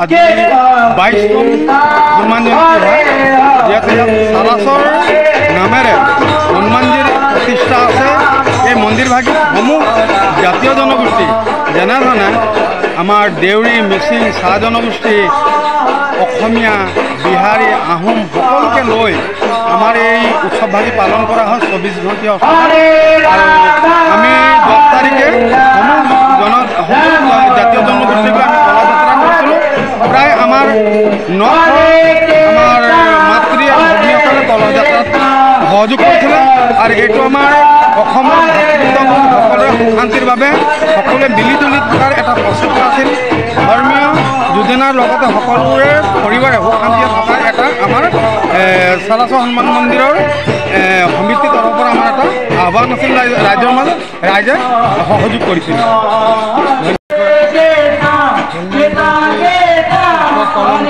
আজি 22তম হনুমান জয়ন্তী হয়। যিহেতু ইয়াত সালাচৰ নামেৰে হনুমানজীৰ প্ৰতিষ্ঠা আছে। এই মন্দিৰভাগিসমূহ জাতীয় জনগোষ্ঠী যেনেধৰণে আমাৰ দেউৰী, মিচিং, চাহ জনগোষ্ঠী, অসমীয়া, বিহাৰী, আহোম সকলোকে লৈ আমাৰ এই উৎসৱভাগি পালন কৰা হয় 24 ঘণ্টীয়া অসমত। আৰু আমি 10 তাৰিখে সকলো জাতীয় জনগোষ্ঠীক আমি পদযাত্ৰা কৰিছিলোঁ। প্ৰায় আমাৰ আমাৰ মাতৃ আৰু ভগ্নীসকলে পদযাত্ৰাত সহযোগ কৰিছিলে। আৰু এইটো আমাৰ অসমৰ সকলোৰে সুশান্তিৰ বাবে সকলোৱে মিলি তুলি থকাৰ এটা প্ৰচেষ্টা আছিল। ধৰ্মীয় যোজনাৰ লগতে সকলোৰে পৰিবাৰে সুশান্তিৰে থকাৰ এটা আমাৰ সালাচৰ হনুমান মন্দিৰৰ সমিতিৰ তৰফৰ পৰা আমাৰ এটা আহ্বান আছিল। ৰাইজৰ মাজত ৰাইজে সহযোগ কৰিছিল। পালন